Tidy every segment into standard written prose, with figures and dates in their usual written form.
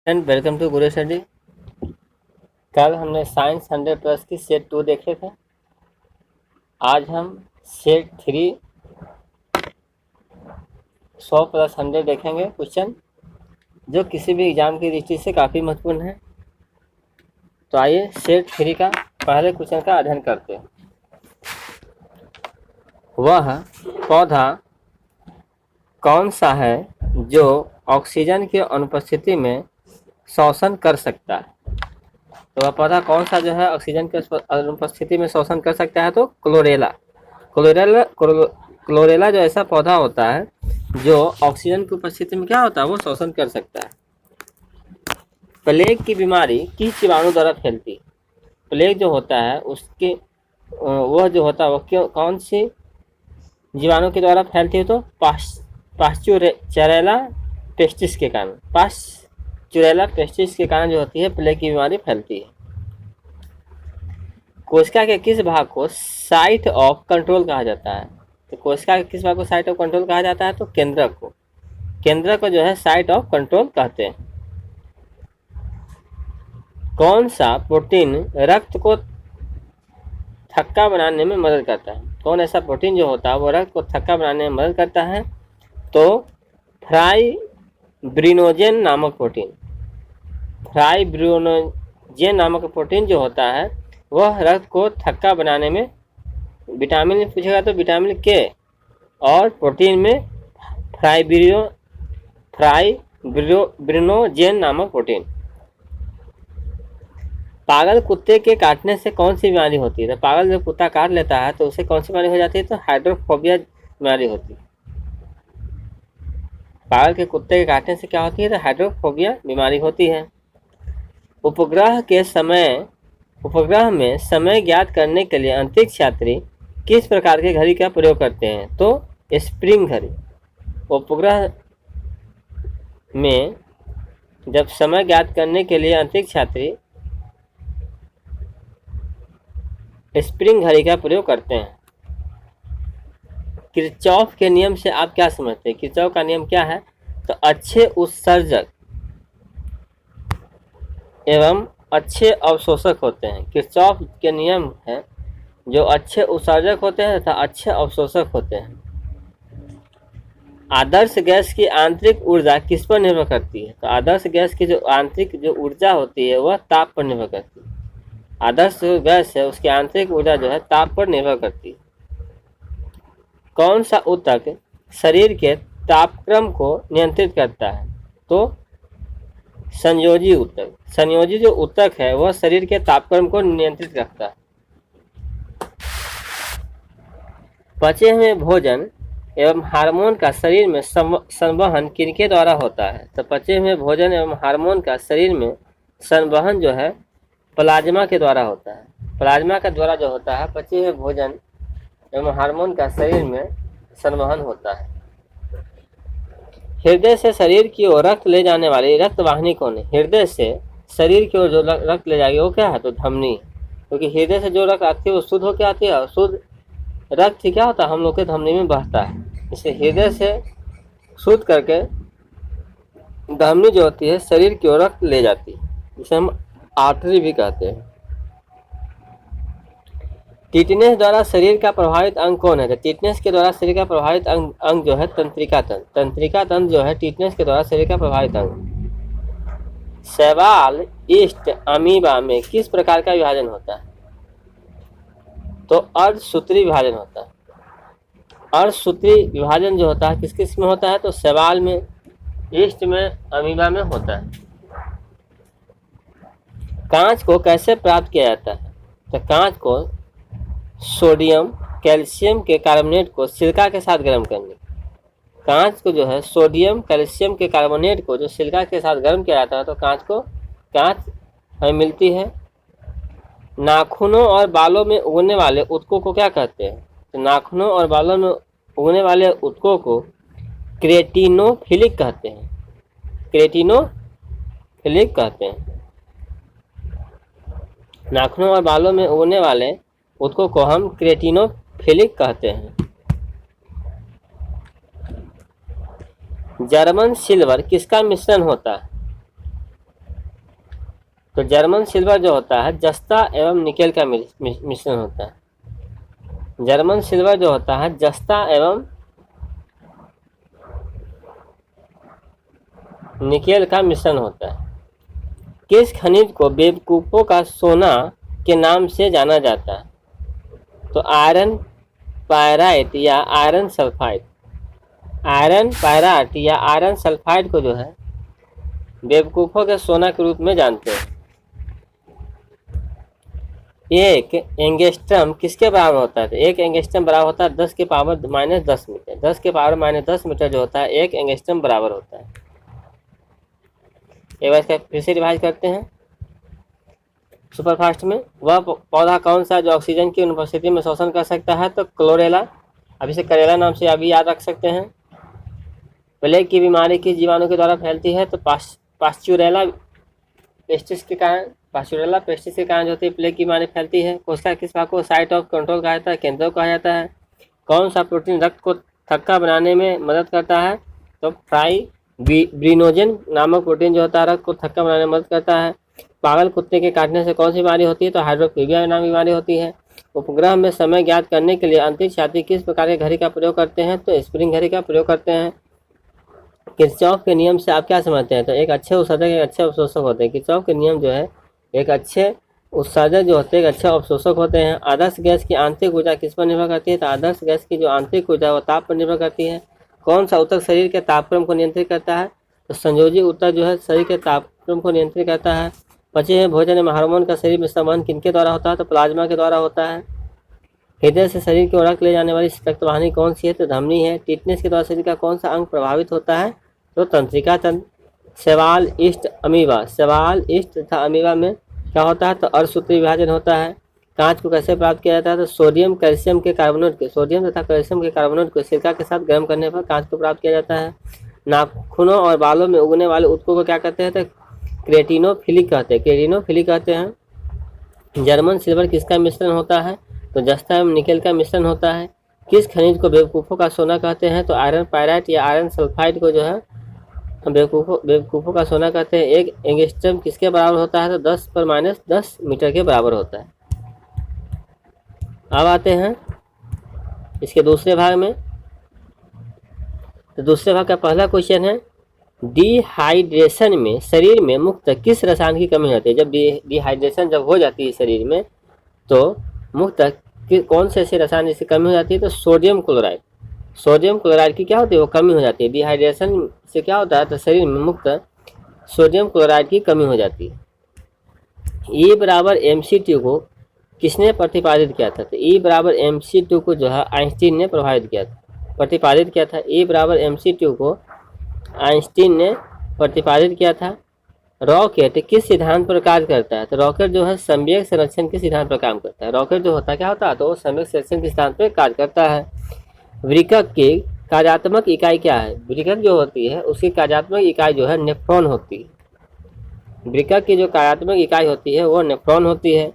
And welcome to Guru study. कल हमने science 100+ की सेट 2 देखे थे। आज हम सेट 3 100+100 देखेंगे क्वेश्चन, जो किसी भी एग्जाम की दृष्टि से काफ़ी महत्वपूर्ण है। तो आइए सेट 3 का पहले क्वेश्चन का अध्ययन करते हैं। वह पौधा कौन सा है जो ऑक्सीजन की अनुपस्थिति में श्वसन कर सकता है? तो वह पौधा कौन सा जो है ऑक्सीजन के अनुपस्थिति में श्वसन कर सकता है? तो क्लोरेला। क्लोरेला जो ऐसा पौधा होता है जो ऑक्सीजन की उपस्थिति में क्या होता है, वो श्वसन कर सकता है। प्लेग की बीमारी किस जीवाणु द्वारा फैलती है? प्लेग जो होता है उसके वह जो होता है वह कौन सी जीवाणु के द्वारा फैलती है? तो पास्चुरेला पेस्टिस के कारण, पास्चुरेला पेस्टिस के कारण जो होती है प्लेग की बीमारी फैलती है। कोशिका के किस भाग को साइट ऑफ कंट्रोल कहा जाता है? तो कोशिका के किस भाग को साइट ऑफ कंट्रोल कहा जाता है? तो केंद्रक को। केंद्रक को जो है साइट ऑफ कंट्रोल कहते हैं। कौन सा प्रोटीन रक्त को थक्का बनाने में मदद करता है? कौन ऐसा प्रोटीन जो होता है वो रक्त को थक्का बनाने में मदद करता है? तो फाइब्रिनोजेन नामक प्रोटीन। फाइब्रिनोजेन नामक प्रोटीन जो होता है वह रक्त को थक्का बनाने में, विटामिन में पूछेगा तो विटामिन के, और प्रोटीन में फाइब्रिनोजेन नामक प्रोटीन। पागल कुत्ते के काटने से कौन सी बीमारी होती है? तो पागल जब कुत्ता काट लेता है तो उसे कौन सी बीमारी हो जाती है? तो हाइड्रोफोबिया बीमारी होती है। पागल के कुत्ते के काटने से क्या होती है? तो हाइड्रोफोबिया बीमारी होती है। उपग्रह में समय ज्ञात करने के लिए अंतरिक्ष यात्री किस प्रकार के घड़ी का प्रयोग करते हैं? तो स्प्रिंग घड़ी। उपग्रह में जब समय ज्ञात करने के लिए अंतरिक्ष यात्री स्प्रिंग घड़ी का प्रयोग करते हैं। किरचॉफ के नियम से आप क्या समझते हैं? किरचॉफ का नियम क्या है? तो अच्छे उत्सर्जक एवं अच्छे अवशोषक होते हैं। किरचॉफ के नियम है जो अच्छे उत्सर्जक होते हैं तथा अच्छे अवशोषक होते हैं। आदर्श गैस की आंतरिक ऊर्जा किस पर निर्भर करती है? तो आदर्श गैस की जो आंतरिक जो ऊर्जा होती है वह ताप पर निर्भर करती है। आदर्श जो गैस है उसकी आंतरिक ऊर्जा जो है ताप पर निर्भर करती है। कौन सा ऊतक शरीर के तापक्रम को नियंत्रित करता है? तो संयोजी ऊतक। संयोजी जो ऊतक है वह शरीर के तापक्रम को नियंत्रित रखता है। पचे हुए भोजन एवं हार्मोन का शरीर में संवहन किनके द्वारा होता है? तो पचे हुए भोजन एवं हार्मोन का शरीर में संवहन जो है प्लाज्मा के द्वारा होता है। प्लाज्मा के द्वारा जो होता है पचे हुए भोजन एवं हार्मोन का शरीर में संवहन होता है। हृदय से शरीर की ओर रक्त ले जाने वाली रक्त वाहिनी कौन है? हृदय से शरीर की ओर जो रक्त ले जाएगी वो क्या है? तो धमनी। क्योंकि हृदय से जो रक्त आती है वो शुद्ध होकर आती है, शुद्ध रक्त क्या होता है हम लोग के धमनी में बहता है। इसलिए हृदय से शुद्ध करके धमनी जो होती है शरीर की ओर रक्त ले जाती है, जिसे हम आर्टरी भी कहते हैं। टिटनेस द्वारा शरीर का प्रभावित अंग कौन है? तो टिटनेस के द्वारा शरीर का प्रभावित अंग जो है तंत्रिका तंत्र। तंत्रिका तंत्र जो है टिटनेस के द्वारा शरीर का प्रभावित अंग। शैवाल ईस्ट अमीबा में किस प्रकार का विभाजन होता है? तो अर्धसूत्री विभाजन होता है। अर्धसूत्री विभाजन जो होता है किस किस में होता है? तो शैवाल में, ईस्ट में, अमीबा में होता है। कांच को कैसे प्राप्त किया जाता है? तो कांच को सोडियम कैल्शियम के कार्बोनेट को सिलिका के साथ गर्म करने, कांच को जो है सोडियम कैल्शियम के कार्बोनेट को जो सिलिका के साथ गर्म किया जाता है तो कांच हमें मिलती है। नाखूनों और बालों में उगने वाले ऊतकों को क्या कहते हैं? तो नाखूनों और बालों में उगने वाले ऊतकों को क्रेटिनोफिलिक कहते हैं। क्रेटिनोफिलिक कहते हैं। नाखूनों और बालों में उगने वाले ऊतकों को हम क्रेटिनोफिलिक कहते हैं। जर्मन सिल्वर किसका मिश्रण होता है? तो जर्मन सिल्वर जो होता है जस्ता एवं निकेल का मिश्रण होता है। जर्मन सिल्वर जो होता है जस्ता एवं निकेल का मिश्रण होता है। किस खनिज को बेवकूफों का सोना के नाम से जाना जाता है? तो आयरन पायराइट या आयरन सल्फाइड। आयरन पायराइट या आयरन सल्फाइड को जो है बेवकूफों के सोना के रूप में जानते हैं। एक एंगस्ट्रम किसके बराबर होता है? तो एक एंगस्ट्रम बराबर होता है 10 के पावर -10 मीटर। 10 के पावर -10 मीटर जो होता है एक एंगस्ट्रम बराबर होता है। एक बार इसका फिर से रिवाइज करते हैं सुपरफास्ट में। वह पौधा कौन सा जो ऑक्सीजन की अनुपस्थिति में शोषण कर सकता है? तो क्लोरेला। अभी से करेला नाम से अभी याद रख सकते हैं। प्लेग की बीमारी किस जीवाणु के द्वारा फैलती है? तो पास्चुरेला पेस्टिस के कारण। पास्चुरेला पेस्टिस के कारण जो होती है प्लेग की बीमारी फैलती है। कोशिका किस भाग को साइट ऑफ कंट्रोल कहा जाता है? केंद्र कहा जाता है। कौन सा प्रोटीन रक्त को थक्का बनाने में मदद करता है? तो ब्रिनोजन नामक प्रोटीन जो होता है रक्त को थक्का बनाने में मदद करता है। पागल कुत्ते के काटने से कौन सी बीमारी होती है? तो हाइड्रोफोबिया नाम बीमारी होती है। उपग्रह में समय ज्ञात करने के लिए अंतरिक्ष यात्री किस प्रकार के घड़ी का प्रयोग करते हैं? तो स्प्रिंग घड़ी का प्रयोग करते हैं। किरचॉफ के नियम से आप क्या समझते हैं? तो एक अच्छे उत्सर्जक एक अच्छे अवशोषक होते हैं। किरचॉफ के नियम जो है एक अच्छे उत्सर्जक जो होते हैं एक अच्छे अवशोषक होते हैं। आदर्श गैस की आंतरिक ऊर्जा किस पर निर्भर करती है? तो आदर्श गैस की जो आंतरिक ऊर्जा वो ताप पर निर्भर करती है। कौन सा ऊतक शरीर के तापक्रम को नियंत्रित करता है? तो संयोजी ऊतक जो है शरीर के तापक्रम को नियंत्रित करता है। पचे हुए भोजन में हार्मोन का शरीर में संवहन किनके द्वारा होता है? तो प्लाज्मा के द्वारा होता है। हृदय से शरीर की ओर रक्त ले जाने वाली रक्तवाहिनी कौन सी है? तो धमनी है। टिटनेस के द्वारा शरीर का कौन सा अंग प्रभावित होता है? तो तंत्रिका तंत्र। सवाल ईस्ट अमीबा। सवाल ईस्ट तथा अमीबा में क्या होता है? तो अर्धसूत्री विभाजन होता है। कांच को कैसे प्राप्त किया जाता है? तो सोडियम कैल्शियम के कार्बोनेट के सोडियम तथा कैल्शियम के कार्बोनेट को सिरका के साथ गर्म करने पर कांच को प्राप्त किया जाता है। नाखूनों और बालों में उगने वाले ऊतकों को क्या कहते हैं? तो क्रेटिनोफिलिक कहते हैं। क्रेटिनोफिलिक कहते हैं। जर्मन सिल्वर किसका मिश्रण होता है? तो जस्ता एवं निकेल का मिश्रण होता है। किस खनिज को बेवकूफ़ों का सोना कहते हैं? तो आयरन पायराइट या आयरन सल्फाइड को जो है बेवकूफ़ों का सोना कहते हैं। एक एंगस्ट्रम किसके बराबर होता है? तो 10 पर -10 मीटर के बराबर होता है। अब आते हैं इसके दूसरे भाग में। तो दूसरे भाग का पहला क्वेश्चन है डिहाइड्रेशन में शरीर में मुख्यतः किस रसायन की कमी होती है? जब डिहाइड्रेशन जब हो जाती है शरीर में तो मुख्यतः कौन से ऐसे रसायन जिसकी कमी हो जाती है? तो सोडियम क्लोराइड। सोडियम क्लोराइड की क्या होती है? वो कमी हो जाती है। डिहाइड्रेशन से क्या होता है? तो शरीर में मुख्यतः सोडियम क्लोराइड की कमी हो जाती है। E बराबर mc2 को किसने प्रतिपादित किया था? तो E बराबर mc2 को जो है आइंस्टीन ने प्रतिपादित किया था। E बराबर mc2 को आइंस्टीन ने प्रतिपादित किया था। रॉकेट किस सिद्धांत पर कार्य करता है? तो रॉकेट जो है संवेग संरक्षण के सिद्धांत पर काम करता है। रॉकेट जो होता है क्या होता है? तो वो संवेग संरक्षण के सिद्धांत पर कार्य करता है। वृक्क की कार्यात्मक इकाई क्या है? वृक्क जो होती है उसकी कार्यात्मक इकाई जो है नेफ्रॉन होती है। वृक्क की जो कार्यात्मक इकाई होती है वो नेफ्रॉन होती है।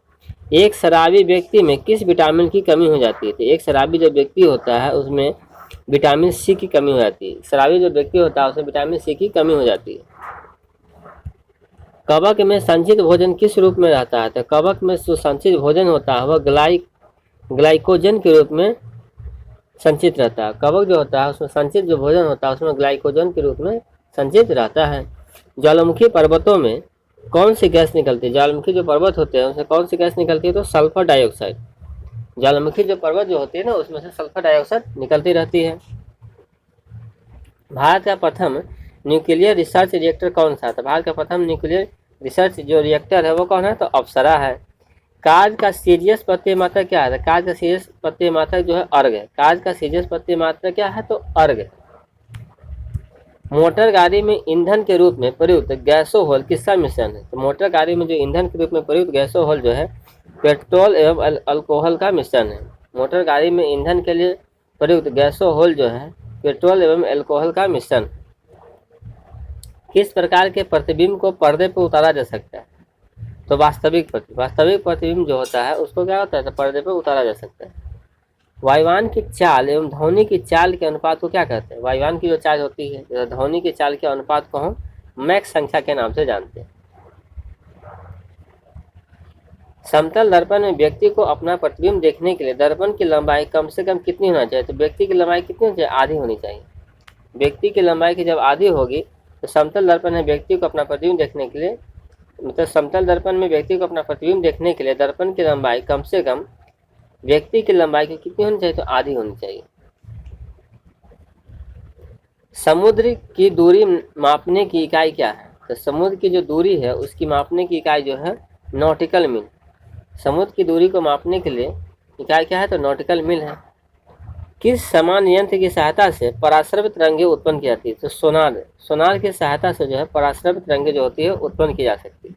एक शराबी व्यक्ति में किस विटामिन की कमी हो जाती है? तो एक शराबी जो व्यक्ति होता है उसमें विटामिन सी की कमी हो जाती है। शराबी जो व्यक्ति होता है उसमें विटामिन सी की कमी हो जाती है। कवक में संचित भोजन किस रूप में रहता है? तो कवक में जो संचित भोजन होता है वह ग्लाइकोजन के रूप में संचित रहता है। कवक जो होता है उसमें संचित जो भोजन होता है उसमें ग्लाइकोजन के रूप में संचित रहता है। ज्वालामुखी पर्वतों में कौन सी गैस निकलती है? ज्वालामुखी जो पर्वत होते हैं उसमें कौन सी गैस निकलती है? तो सल्फर डाइऑक्साइड। ज्वालामुखी जो पर्वत जो होती है ना उसमें से सल्फर डाइऑक्साइड निकलती रहती है। भारत का प्रथम न्यूक्लियर रिसर्च रिएक्टर कौन सा था? भारत का प्रथम न्यूक्लियर रिसर्च जो रिएक्टर है वो कौन है? तो अप्सरा है। कार्य का सीजीएस प्रत्यय मात्रक क्या है? कार्य का सीजीएस प्रत्यय मात्रक जो है अर्घ है। कार्य का सीजीएस प्रत्यय मात्रक क्या है? तो अर्घ। मोटर गाड़ी में ईंधन के रूप में प्रयुक्त गैसोहोल किसका मिश्रण है? तो मोटर गाड़ी में जो ईंधन के रूप में प्रयुक्त गैसोहोल जो है पेट्रोल एवं अल्कोहल का मिश्रण है। मोटर गाड़ी में ईंधन के लिए प्रयुक्त गैसोहोल जो है पेट्रोल एवं अल्कोहल का मिश्रण। किस प्रकार के प्रतिबिंब को पर्दे पर उतारा जा सकता है? तो वास्तविक प्रतिबिंब जो होता है उसको क्या होता है? तो पर्दे पर उतारा जा सकता है। वायुयान की चाल एवं ध्वनि की चाल के अनुपात को क्या कहते हैं? वायुयान की जो चाल होती है ध्वनि की चाल के अनुपात को हम मैक संख्या के नाम से जानते हैं। समतल दर्पण में व्यक्ति को अपना प्रतिबिंब देखने के लिए दर्पण की लंबाई कम से कम कितनी होना चाहिए? तो व्यक्ति की लंबाई कितनी होनी चाहिए? आधी होनी चाहिए। व्यक्ति की लंबाई की जब आधी होगी तो समतल दर्पण में व्यक्ति को अपना प्रतिबिंब देखने के लिए, मतलब समतल दर्पण में व्यक्ति को अपना प्रतिबिंब देखने के लिए दर्पण की लंबाई कम से कम व्यक्ति की लंबाई की कितनी होनी चाहिए? तो आधी होनी चाहिए। समुद्र की दूरी मापने की इकाई क्या है? तो समुद्र की जो दूरी है उसकी मापने की इकाई जो है नॉटिकल मील। समुद्र की दूरी को मापने के लिए इकाई क्या है? तो नॉटिकल मील है। किस समान यंत्र की सहायता से पराश्रवित तरंगें उत्पन्न की जाती है? तो सोनार की सहायता से जो है पराश्रवित तरंगें जो होती है उत्पन्न की जा सकती है।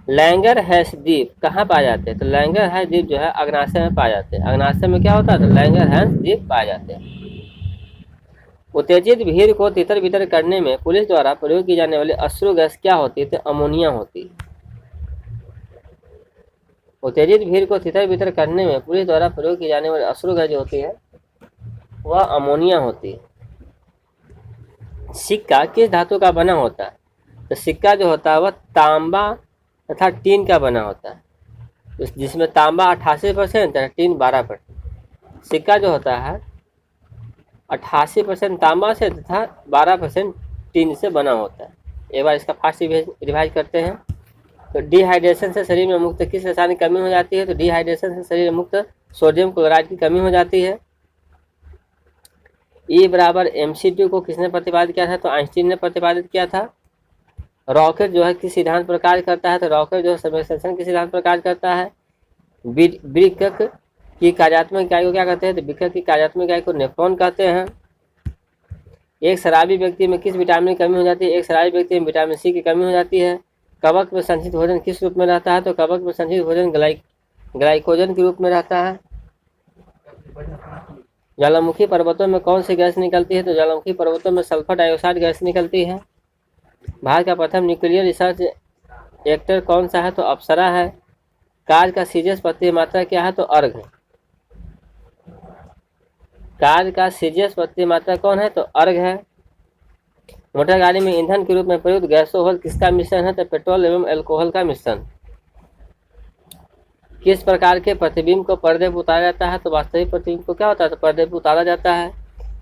लैंगरहैंस द्वीप कहाँ पाए जाते हैं? तो लैंगरहैंस द्वीप जो है अग्नाशय में पाए जाते हैं। अग्नाशय में क्या होता है? तो लैंगरहैंस द्वीप पाए जाते हैं। उत्तेजित भीड़ को तितर बितर करने में पुलिस द्वारा प्रयोग की जाने वाली अश्रु गैस क्या होती है? तो अमोनिया होती है। उत्तेजित भीड़ को तितर बितर करने में पुलिस द्वारा प्रयोग की जाने वाली अश्रु गैस जो होती है वह अमोनिया होती है। सिक्का किस धातु का बना होता है? तो सिक्का जो होता है वह तांबा तथा टीन का बना होता है, जिसमें तांबा 88% तथा टीन 12%। सिक्का जो होता है 88% तांबा से तथा 12% टीन से बना होता है। एक बार इसका फास्ट रिवाइज करते हैं। तो डिहाइड्रेशन से शरीर में मुक्त किस रसायन की कमी हो जाती है? तो डिहाइड्रेशन से शरीर में मुक्त सोडियम क्लोराइड की कमी हो जाती है। E बराबर mc2 को किसने प्रतिपादित किया था? तो आइंस्टीन ने प्रतिपादित किया था। रॉकेट जो है किस सिद्धांत पर कार्य करता है? तो रॉकेट जो है समय संरक्षण के सिद्धांत पर कार्य करता है। वृक्क की कार्यात्मक इकाई को क्या कहते हैं? तो वृक्क की कार्यात्मक इकाई को नेफ्रॉन कहते हैं। एक शराबी व्यक्ति में किस विटामिन की कमी हो जाती है? एक शराबी व्यक्ति में विटामिन सी की कमी हो जाती है। कवक में संचित भोजन किस रूप में रहता है? तो कवक में संचित भोजन ग्लाइकोजन के रूप में रहता है। ज्वालामुखी पर्वतों में कौन सी गैस निकलती है? तो ज्वालामुखी पर्वतों में सल्फर डाइऑक्साइड गैस निकलती है। भारत का प्रथम न्यूक्लियर रिसर्च रिएक्टर कौन सा है? तो अप्सरा है। कार्य का सीजियस पत्ती मात्रा क्या है? तो अर्घ है। कार्य का सीजियस पत्ती मात्रा कौन है? तो अर्घ है। मोटर गाड़ी में ईंधन के रूप में प्रयुक्त गैसोहल किसका मिश्रण है? तो पेट्रोल एवं अल्कोहल का मिश्रण। किस प्रकार के प्रतिबिंब को पर्दे पर उतारा जाता है? तो वास्तविक प्रतिबिंब को क्या होता है? तो पर्दे पर उतारा जाता है।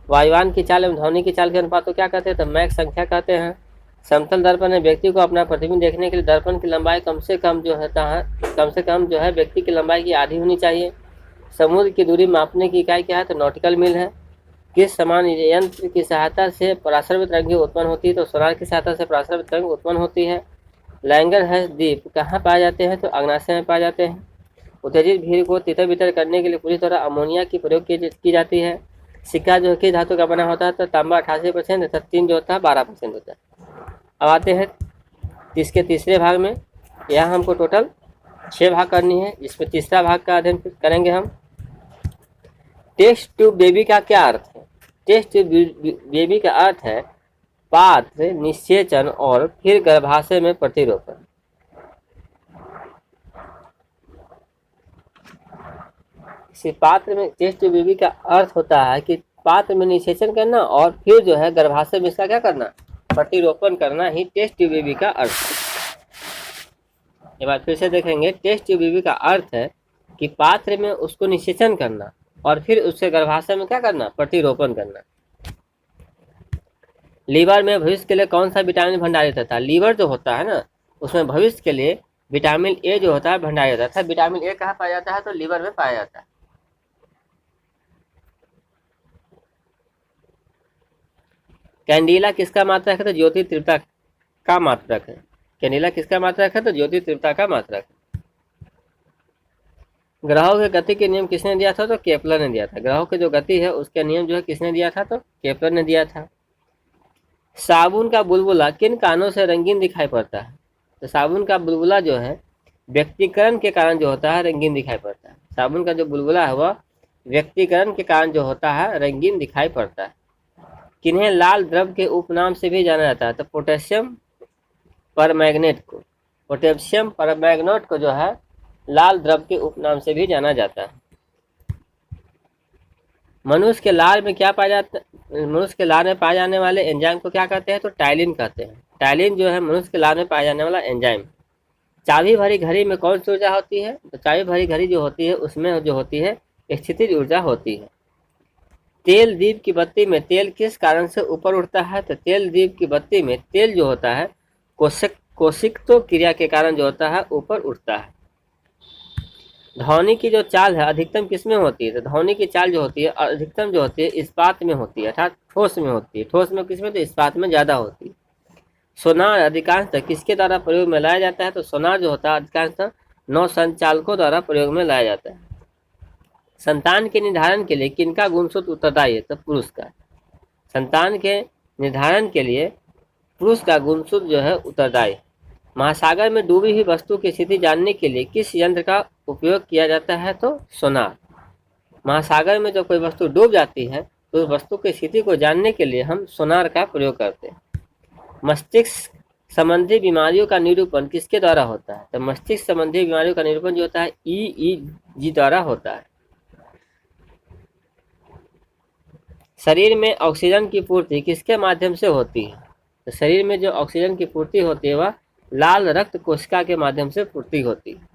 वायुयान की चाल एवं ध्वनि की चाल के अनुपात को क्या कहते हैं? तो मैक संख्या कहते हैं। समतल दर्पण में व्यक्ति को अपना प्रतिबिंब देखने के लिए दर्पण की लंबाई कम से कम जो है व्यक्ति की लंबाई की आधी होनी चाहिए। समुद्र की दूरी मापने की इकाई क्या है? तो नॉटिकल मील है। किस समान यंत्र की सहायता से पराश्रवित तरंगें उत्पन्न होती है? तो सोनार की सहायता से पराश्रवित तरंग उत्पन्न होती है। लैंगरहैंस द्वीप कहाँ पाए जाते हैं? तो अग्नाशय में पाए जाते हैं। उत्तेजित भीड़ को तितर बितर करने के लिए पुलिस द्वारा अमोनिया की प्रयोग की जाती है। सिक्का जो है किस धातु का बना होता है? तो तांबा 88% तथा टीन जो होता है 12% होता है। अब आते हैं इसके तीसरे भाग में। यहाँ हमको टोटल 6 भाग करनी है, जिसमें तीसरा भाग का अध्ययन करेंगे हम। टेस्ट ट्यूब बेबी का क्या अर्थ है? टेस्ट ट्यूब बेबी का अर्थ है पात्र निषेचन और फिर गर्भाशय में प्रतिरोपण। इसी पात्र में टेस्ट ट्यूब बेबी का अर्थ होता है कि पात्र में निषेचन करना और फिर जो है गर्भाशय में इसका क्या करना? प्रतिरोपण करना ही टेस्ट ट्यूब बेबी का अर्थ है। एक बार फिर से देखेंगे। टेस्ट ट्यूब बेबी का अर्थ है कि पात्र में उसको निषेचन करना और फिर उसके गर्भाशय में क्या करना? प्रतिरोपण करना। लीवर में भविष्य के लिए कौन सा विटामिन भंडारित होता है? लीवर जो होता है ना उसमें भविष्य के लिए विटामिन ए जो होता है भंडारित होता है। विटामिन ए कहाँ पाया जाता है? तो लीवर में पाया जाता है। कैंडिला किसका मात्रक है? तो ज्योति तीव्रता का मात्रक है। कैंडिला किसका मात्रक है? तो ज्योति तीव्रता का मात्रक है। ग्रहों के गति के नियम किसने दिया था? तो केपलर ने दिया था। ग्रहों की जो गति है उसके नियम जो है किसने दिया था? तो केपलर ने दिया था। साबुन का बुलबुला किन कारणों से रंगीन दिखाई पड़ता है? तो साबुन का बुलबुला जो है व्यक्तिकरण के कारण जो होता है रंगीन दिखाई पड़ता है। साबुन का जो बुलबुला है वह व्यक्तिकरण के कारण जो होता है रंगीन दिखाई पड़ता है। किन्हें लाल द्रव के उपनाम से भी जाना जाता है? तो पोटेशियम परमैंगनेट को। पोटेशियम परमैंगनेट को जो है लाल द्रव के उपनाम से भी जाना जाता है। मनुष्य के लार में क्या पाया जाता है? मनुष्य के लार में पाए जाने वाले एंजाइम को क्या कहते हैं? तो टाइलिन कहते हैं। टाइलिन जो है मनुष्य के लार में पाया जाने वाला एंजाइम। चाबी भरी घड़ी में कौन सी ऊर्जा होती है? तो चाबी भरी घड़ी जो होती है उसमें जो होती है स्थितिज ऊर्जा होती है। तेल दीप की बत्ती में तेल किस कारण से ऊपर उठता है? तो तेल दीप की बत्ती में तेल जो होता है कोशिक्तो क्रिया के कारण जो होता है ऊपर उठता है। ध्वनि की जो चाल है अधिकतम किसमें होती है? तो ध्वनि की चाल जो होती है अधिकतम जो होती है इस्पात में होती है, अर्थात ठोस में होती है। ठोस में किसमें? तो इस्पात में ज़्यादा होती है। सोनार अधिकांशतः किसके द्वारा प्रयोग में लाया जाता है? तो सोनार जो होता है अधिकांशतः नौ संचालकों द्वारा प्रयोग में लाया जाता है। संतान के निर्धारण के लिए किनका गुणसूत्र उत्तरदायी है? तो पुरुष का। संतान के निर्धारण के लिए पुरुष का गुणसूत्र जो है उत्तरदायी। महासागर में डूबी हुई वस्तु की स्थिति जानने के लिए किस यंत्र का उपयोग किया जाता है? तो सोनार। महासागर में जब कोई वस्तु डूब जाती है तो उस वस्तु की स्थिति को जानने के लिए हम सोनार का प्रयोग करते हैं। मस्तिष्क संबंधी बीमारियों का निरूपण किसके द्वारा होता है? तो मस्तिष्क संबंधी बीमारियों का निरूपण जो होता है ईईजी द्वारा होता है। शरीर में ऑक्सीजन की पूर्ति किसके माध्यम से होती है? तो शरीर में जो ऑक्सीजन की पूर्ति होती है वह लाल रक्त कोशिका के माध्यम से पूर्ति होती है।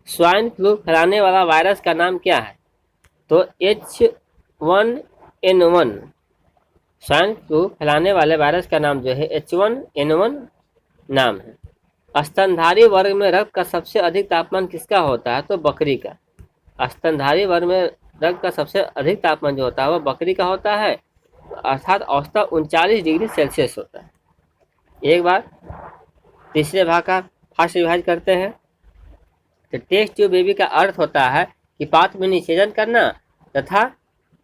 स्वाइन फ्लू फैलाने वाला वायरस का नाम क्या है? तो H1N1। स्वाइन फ्लू फैलाने वाले वायरस का नाम जो है H1N1 नाम है। स्तनधारी वर्ग में रक्त का सबसे अधिक तापमान किसका होता है? तो बकरी का। स्तनधारी वर्ग में रक्त का सबसे अधिक तापमान जो होता है वह बकरी का होता है, अर्थात औसतन 39 डिग्री सेल्सियस होता है। एक बार तीसरे भाग का फास्ट रिवाइज करते हैं। तो टेस्ट ट्यूब बेबी का अर्थ होता है कि पात्र में निषेचन करना तथा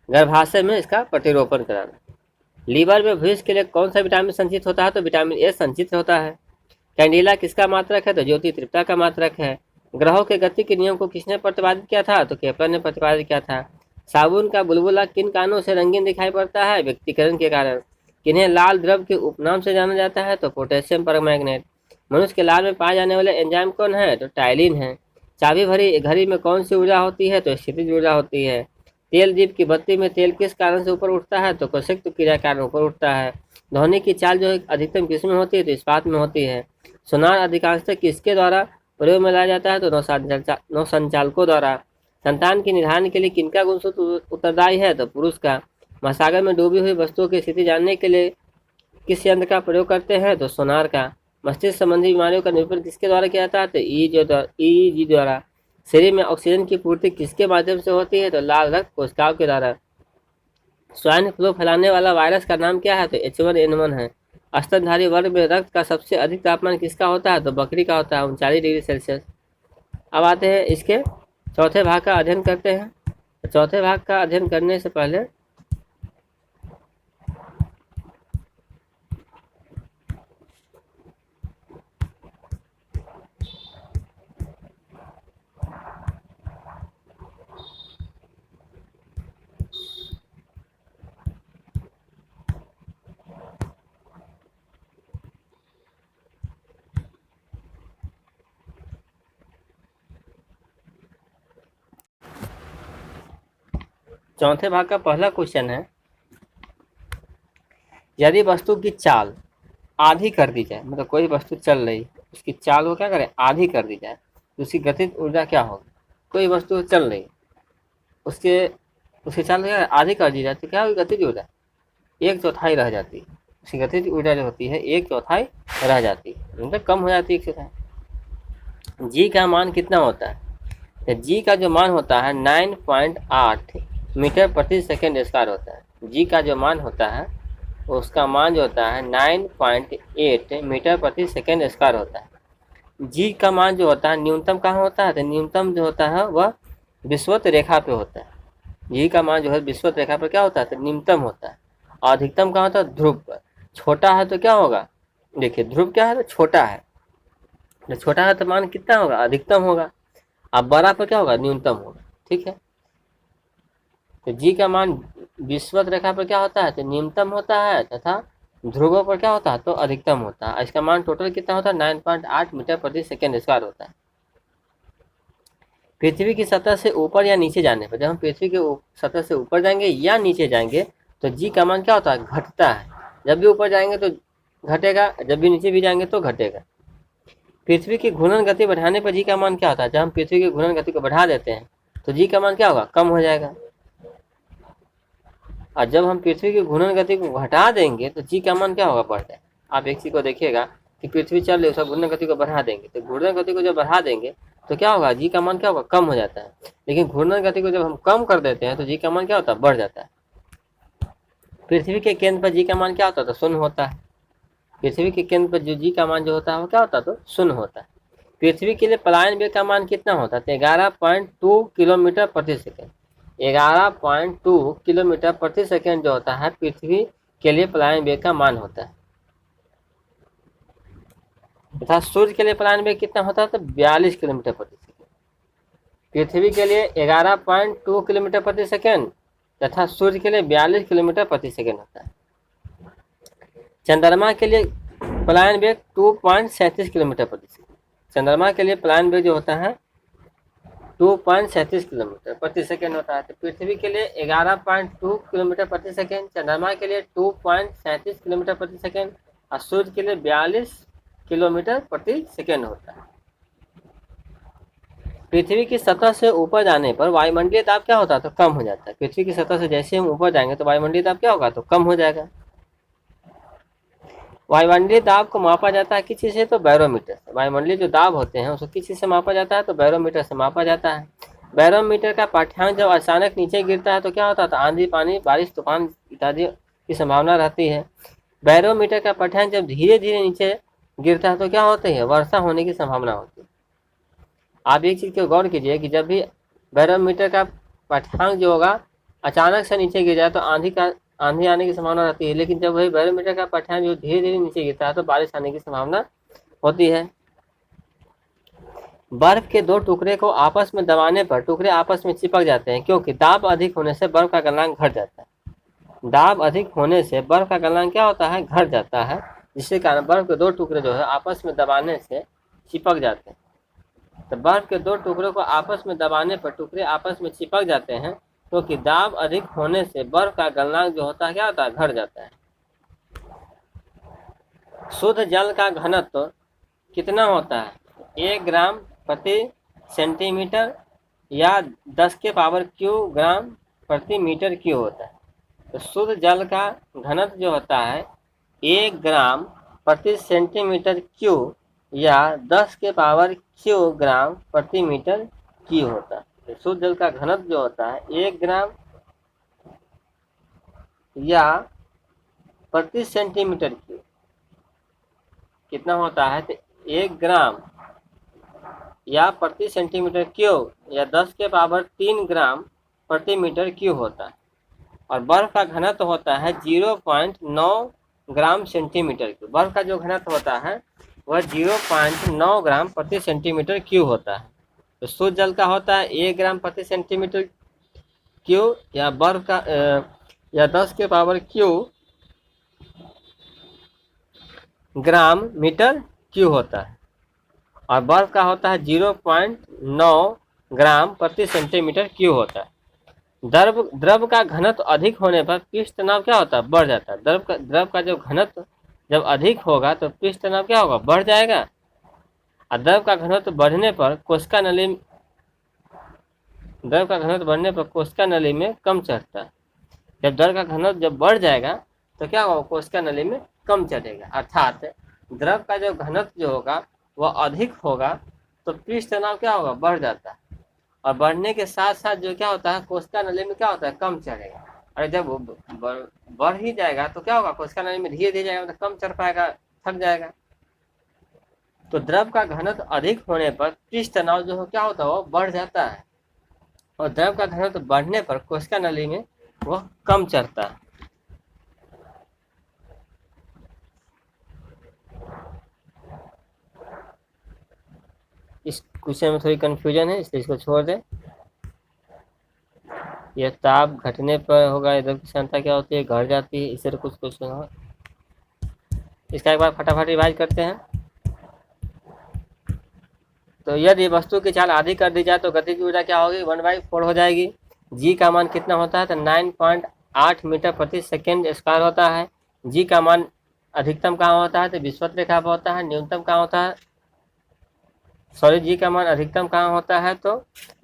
गर्भाशय में इसका प्रतिरोपण कराना। लीवर में भविष्य के लिए कौन सा विटामिन संचित होता है? तो विटामिन ए संचित होता है। कैंडिला किसका मात्रक है? तो ज्योति तृप्ता का मात्रक है। ग्रहों के गति के नियम को किसने प्रतिपादित किया था? तो केपलर ने प्रतिपादित किया था। साबुन का बुलबुला किन कारणों से रंगीन दिखाई पड़ता है? व्यक्तिकरण के कारण। किन्हें लाल द्रव के उपनाम से जाना जाता है? तो पोटेशियम परमैंगनेट। मनुष्य के लाल में पाए जाने वाले एंजाइम कौन है? तो टाइलिन है। चाबी भरी घड़ी में कौन सी ऊर्जा होती है? तो स्थितिज ऊर्जा होती है। तेल दीप की बत्ती में तेल किस कारण से ऊपर उठता है? तो कोशिक्तो क्रिया कारण ऊपर उठता है। ध्वनि की चाल जो अधिकतम किसमें होती है? तो इस्पात में होती है। सोनार अधिकांशतः किसके द्वारा प्रयोग में लाया जाता है? तो नौ संचालकों द्वारा। संतान के निर्धारण के लिए किनका गुणसूत्र उत्तरदायी है? तो पुरुष का। महासागर में डूबी हुई वस्तुओं की स्थिति जानने के लिए किस यंत्र का प्रयोग करते हैं? तो सोनार का। मस्तिष्क संबंधी बीमारियों का निरूपण किसके द्वारा किया जाता है? तो ईईजी द्वारा। शरीर में ऑक्सीजन की पूर्ति किसके माध्यम से होती है? तो लाल रक्त कोशिकाओं के द्वारा। स्वाइन फ्लू फैलाने वाला वायरस का नाम क्या है? तो H1N1 है। स्तनधारी वर्ग में रक्त का सबसे अधिक तापमान किसका होता है? तो बकरी का होता है, 39 डिग्री सेल्सियस। अब आते हैं इसके चौथे भाग का अध्ययन करते हैं। तो चौथे भाग का अध्ययन करने से पहले चौथे भाग का पहला क्वेश्चन है, यदि वस्तु की चाल आधी कर दी जाए, मतलब कोई वस्तु चल रही उसकी चाल को क्या करें? आधी कर दी जाए तो उसकी गतिज ऊर्जा क्या होगी? कोई वस्तु चल रही उसके उसकी चाल क्या आधी कर दी जाए तो क्या होगी? गतिज ऊर्जा 1/4 रह जाती है। उसकी गतिज ऊर्जा जो होती है 1/4 रह जाती है, मतलब कम हो जाती है 1/4। जी का मान कितना होता है? तो जी का जो मान होता है 9.8 मीटर प्रति सेकेंड स्क्वायर होता है। जी का जो मान होता है उसका मान जो होता है 9.8 मीटर प्रति सेकेंड स्क्वायर होता है। जी का मान जो होता है न्यूनतम कहाँ होता है? तो न्यूनतम जो होता है वह विषुवत रेखा पे होता है। जी का मान जो है विषुवत रेखा पर क्या होता है? तो न्यूनतम होता है। और अधिकतम कहाँ होता है? ध्रुव पर। छोटा है तो क्या होगा? देखिए ध्रुव क्या है? तो छोटा है। तो छोटा है तो मान कितना होगा? अधिकतम होगा। अब बड़ा पर क्या होगा? न्यूनतम होगा। ठीक है, तो जी का मान विषुवत रेखा पर क्या होता है? तो न्यूनतम होता है, तथा ध्रुवों पर क्या होता है? तो अधिकतम होता है। इसका मान टोटल कितना होता है? 9.8 मीटर प्रति सेकेंड स्क्वायर होता है। पृथ्वी की सतह से ऊपर या नीचे जाने पर, जब हम पृथ्वी के सतह से ऊपर जाएंगे या नीचे जाएंगे तो जी का मान क्या होता है? घटता है। जब भी ऊपर जाएंगे तो घटेगा, जब भी नीचे भी जाएंगे तो घटेगा। पृथ्वी की घूर्णन गति बढ़ाने पर जी का मान क्या होता है? जब हम पृथ्वी की घूर्णन गति को बढ़ा देते हैं तो जी का मान क्या होगा? कम हो जाएगा। और जब हम पृथ्वी की घूर्णन गति को घटा देंगे तो जी का मान क्या होगा? बढ़ जाएगा। आप एक चीज को देखिएगा कि पृथ्वी चल रही है, उसका घूर्णन गति को बढ़ा देंगे, तो घूर्णन गति को जब बढ़ा देंगे तो क्या होगा? जी का मान क्या होगा? कम हो जाता है। लेकिन घूर्णन गति को जब हम कम कर देते हैं तो जी का मान क्या होता है? बढ़ जाता है। पृथ्वी के केंद्र पर जी का मान क्या होता है? तो शून्य होता है। पृथ्वी के केंद्र पर जो जी का मान जो होता है वो क्या होता है? तो शून्य होता है। पृथ्वी के लिए पलायन वेग का मान कितना होता है? तो 11.2 किलोमीटर प्रति सेकेंड। 11.2 किलोमीटर प्रति सेकेंड जो होता है पृथ्वी के लिए पलायन वेग का मान होता है। तथा सूर्य के लिए पलायन वेग कितना होता है? तो 42 किलोमीटर प्रति सेकेंड। पृथ्वी के लिए 11.2 किलोमीटर प्रति सेकेंड तथा सूर्य के लिए 42 किलोमीटर प्रति सेकेंड होता है। चंद्रमा के लिए पलायन वेग 2.37 किलोमीटर प्रति सेकेंड। चंद्रमा के लिए पलायन वेग जो होता है 2.37 किलोमीटर प्रति सेकेंड होता है। तो पृथ्वी के लिए 11.2 किलोमीटर प्रति सेकेंड, चंद्रमा के लिए 2.37 किलोमीटर प्रति सेकेंड और सूर्य के लिए 42 किलोमीटर प्रति सेकेंड होता है। पृथ्वी की सतह से ऊपर जाने पर वायुमंडलीय दाब क्या होता है? तो कम हो जाता है। पृथ्वी की सतह से जैसे हम ऊपर जाएंगे तो वायुमंडलीय दाब क्या होगा? तो कम हो जाएगा। वायुमंडलीय दाब को मापा जाता है किस चीज से? तो बैरोमीटर से। वायुमंडलीय जो दाब होते हैं उसको किस चीज से मापा जाता है? तो बैरोमीटर से मापा जाता है। बैरोमीटर का पाठ्यांक जब अचानक नीचे गिरता है तो क्या होता है? तो आंधी, पानी, बारिश, तूफान इत्यादि की संभावना रहती है। बैरोमीटर का पाठ्यांक जब धीरे धीरे नीचे गिरता है तो क्या होती है? वर्षा होने की संभावना होती है। आप एक चीज को गौर कीजिए कि जब भी बैरोमीटर का पाठ्यांक जो होगा अचानक से नीचे गिर जाए तो आंधी आने की संभावना रहती है, लेकिन जब वही बैरोमीटर का पाठ्यांक जो धीरे धीरे नीचे गिरता है तो बारिश आने की संभावना होती है। बर्फ के दो टुकड़े को आपस में दबाने पर टुकड़े आपस में चिपक जाते हैं क्योंकि दाब अधिक होने से बर्फ का गलनांक घट जाता है। दाब अधिक होने से बर्फ का गलनांक क्या होता है? घट जाता है, जिसके कारण बर्फ के दो टुकड़े जो है आपस में दबाने से चिपक जाते हैं। तो बर्फ के दो टुकड़ों को आपस में दबाने पर टुकड़े आपस में चिपक जाते हैं क्योंकि दाब अधिक होने से बर्फ का गलनांक जो होता है क्या होता है? घट जाता है। शुद्ध जल का घनत्व कितना होता है? 1 ग्राम प्रति सेंटीमीटर या 10 के पावर क्यू ग्राम प्रति मीटर क्यू होता है। तो शुद्ध जल का घनत्व जो होता है 1 ग्राम प्रति सेंटीमीटर क्यू या 10 के पावर क्यू ग्राम प्रति मीटर क्यू होता है। तो शुद्ध जल का घनत्व जो होता है 1 ग्राम या प्रति सेंटीमीटर क्यूब कितना होता है? तो 1 ग्राम या प्रति सेंटीमीटर क्यूब या 10 के पावर 3 ग्राम प्रति मीटर क्यूब होता है। और बर्फ का घनत्व होता है 0.9 ग्राम सेंटीमीटर क्यूब। बर्फ का जो घनत्व होता है वह 0.9 ग्राम प्रति सेंटीमीटर क्यूब होता है। तो शुद्ध जल का होता है 1 ग्राम प्रति सेंटीमीटर क्यूब या बर्फ का या 10 के power cube gram metre cube होता है। और बर्फ का होता है 0.9 ग्राम प्रति सेंटीमीटर क्यूब होता है। द्रव का घनत्व अधिक होने पर पृष्ठ तनाव क्या होता है? बढ़ जाता है। द्रव का जो घनत्व जब अधिक होगा तो पृष्ठ तनाव क्या होगा? बढ़ जाएगा। और द्रव का घनत्व बढ़ने पर कोशिका नली में कम चढ़ता है। जब द्रव का घनत्व जब बढ़ जाएगा तो क्या होगा? कोशिका नली में कम चढ़ेगा। अर्थात द्रव का जो घनत्व जो होगा वह अधिक होगा तो पृष्ठ तनाव क्या होगा? बढ़ जाता है। और बढ़ने के साथ साथ जो क्या होता है? कोशिका नली में क्या होता है? कम चढ़ेगा। और जब वो बढ़ ही जाएगा तो क्या होगा? कोशिका नली में धीरे धीरे जाएगा, तो कम चढ़ पाएगा, थक जाएगा। तो द्रव का घनत्व अधिक होने पर पृष्ठ तनाव जो है क्या होता है? वो बढ़ जाता है। और द्रव का घनत्व बढ़ने पर कोशिका नली में वह कम चढ़ता है। इस क्वेश्चन में थोड़ी कंफ्यूजन है, इसलिए इसको छोड़ दें। यह ताप घटने पर होगा, इधर की क्षमता क्या होती है? घट जाती है। इस तरह कुछ क्वेश्चन हो। इसका एक बार फटाफट रिवाइज करते हैं। तो यदि वस्तु की चाल आधी कर दी जाए तो गति की ऊर्जा क्या होगी? 1/4 हो जाएगी। जी का मान कितना होता है? तो 9.8 मीटर प्रति सेकेंड स्क्वायर होता है। जी का मान अधिकतम कहाँ होता है? तो विषुवत रेखा पर होता है। न्यूनतम कहाँ होता है? सॉरी जी का मान अधिकतम कहाँ होता है तो